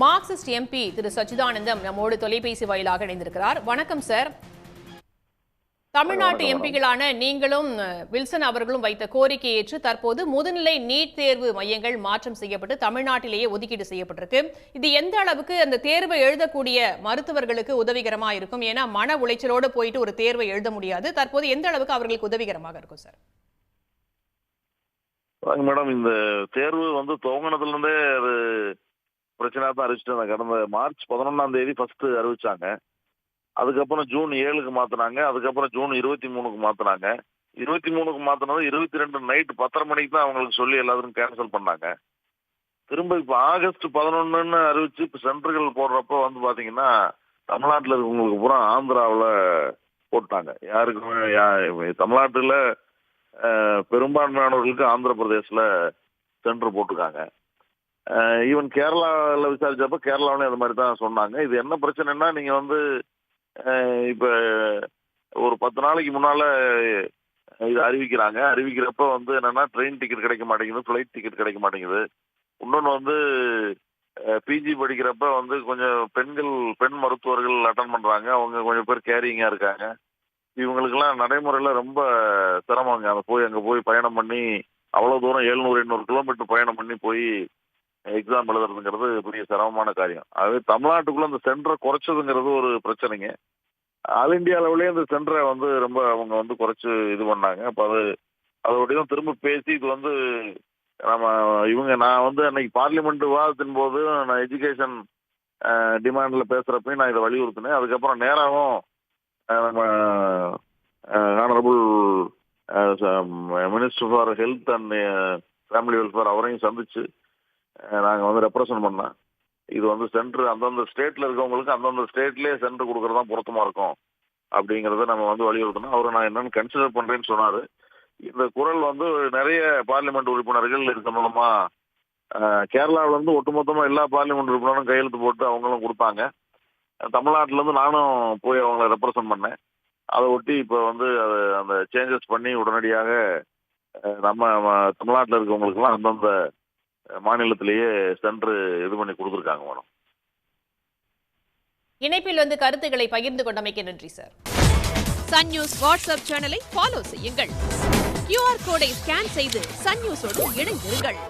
Marxist MP திரு சச்சிதானந்தம் நம்மோடு தொலைபேசி வாயிலாக இணைந்திருக்கிறார். வணக்கம் சார். தமிழ்நாட்டு எம்பிகளான நீங்களும் வில்சன் அவர்களும் வைத்த கோரிக்கையை ஏற்று தற்போது முதுநிலை நீட் தேர்வு மையங்கள் மாற்றம் செய்யப்பட்டு தமிழ்நாட்டிலேயே ஒதுக்கீடு செய்யப்பட்டிருக்கு. இது எந்த அளவுக்கு அந்த தேர்வை எழுதக்கூடிய மருத்துவர்களுக்கு உதவிகரமா இருக்கும்? ஏன்னா மன உளைச்சலோடு போயிட்டு ஒரு தேர்வை எழுத முடியாது. தற்போது எந்த அளவுக்கு அவர்களுக்கு உதவிகரமாக இருக்கும் சார்? மேடம், இந்த தேர்வு துவங்கினதுல இருந்தே அது பிரச்சனையா தான் அறிவிச்சிட்டாங்க. கடந்த மார்ச் 11ஆம் தேதி ஃபர்ஸ்ட் அறிவிச்சாங்க. அதுக்கப்புறம் ஜூன் 7க்கு மாத்தினாங்க. அதுக்கப்புறம் ஜூன் 23க்கு மாத்தினாங்க. 23க்கு மாத்தினது 22 நைட்டு 10:30 மணிக்கு தான் அவங்களுக்கு சொல்லி எல்லாத்துக்கும் கேன்சல் பண்ணாங்க. திரும்ப இப்ப ஆகஸ்ட் 11ன்னு அறிவிச்சு இப்ப சென்டர்கள் போடுறப்ப பாத்தீங்கன்னா தமிழ்நாட்டில் இருக்கவங்களுக்கு பூரா ஆந்திராவில் போட்டாங்க. யாருக்குமே தமிழ்நாட்டில் பெரும்பான்மையானவர்களுக்கு ஆந்திர பிரதேசில் சென்டர் போட்டிருக்காங்க. ஈவன் கேரளாவில் விசாரிச்சப்ப கேரளாவிலே அது மாதிரி தான் சொன்னாங்க. இது என்ன பிரச்சனைன்னா, நீங்க இப்ப ஒரு 10 நாளைக்கு முன்னால இது அறிவிக்கிறாங்க. அறிவிக்கிறப்ப என்னன்னா ட்ரெயின் டிக்கெட் கிடைக்க மாட்டேங்குது, ஃபிளைட் டிக்கெட் கிடைக்க மாட்டேங்குது. இன்னொன்று பிஜி படிக்கிறப்ப கொஞ்சம் பெண் மருத்துவர்கள் அட்டன் பண்றாங்க. அவங்க கொஞ்சம் பேர் கேரிங்கா இருக்காங்க. இவங்களுக்கெல்லாம் நடைமுறையில ரொம்ப சிரமங்க. அங்கே போய் பயணம் பண்ணி அவ்வளவு தூரம் 700-800 கிலோமீட்டர் பயணம் பண்ணி போய் எக்ஸாம் எழுதுறதுங்கிறது பெரிய சிரமமான காரியம். அது தமிழ்நாட்டுக்குள்ள அந்த சென்டரை குறைச்சதுங்கிறது ஒரு பிரச்சனைங்க. ஆல் இண்டியா லெவலே அந்த சென்டரை ரொம்ப அவங்க குறைச்சு இது பண்ணாங்க. அப்போ அதோடய திரும்ப பேசி இது நான் அன்னைக்கு பார்லிமெண்ட் விவாதத்தின் போது நான் எஜுகேஷன் டிமாண்ட்ல பேசுறப்பையும் நான் இதை வலியுறுத்தினேன். அதுக்கப்புறம் நேராகவும் நம்ம honourable minister for health and family welfare அவரையும் சந்திச்சு நாங்கள் ரெப்ரசன்ட் பண்ணேன். இது சென்டர் அந்தந்த ஸ்டேட்ல இருக்கவங்களுக்கு அந்தந்த ஸ்டேட்லேயே சென்டர் கொடுக்கறதா பொருத்தமா இருக்கும் அப்படிங்கிறத நம்ம வலியுறுத்தணும். அவரை நான் என்னன்னு கன்சிடர் பண்றேன்னு சொன்னாரு. இந்த குரல் நிறைய பார்லிமெண்ட் உறுப்பினர்கள் இது மூலமா கேரளாவில ஒட்டுமொத்தமா எல்லா பார்லிமெண்ட் உறுப்பினரும் கையெழுத்து போட்டு அவங்களும் கொடுத்தாங்க. தமிழ்நாட்டில இருந்து நானும் போய் அவங்கள ரெப்ரசன்ட் பண்ணேன். அதை ஒட்டி இப்போ அந்த சேஞ்சஸ் பண்ணி உடனடியாக நம்ம தமிழ்நாட்டில் இருக்கவங்களுக்குலாம் அந்தந்த மாநிலத்திலேயே சென்று இது பண்ணி கொடுத்துருக்காங்க மேடம். இணைப்பில் கருத்துக்களை பகிர்ந்து கொண்டமைக்கு நன்றி சார். சன் நியூஸ் வாட்ஸ்அப் சேனலை ஃபாலோ செய்யுங்கள். QR கோடை ஸ்கேன் செய்து சன் நியூஸோடு இணைந்திருங்கள்.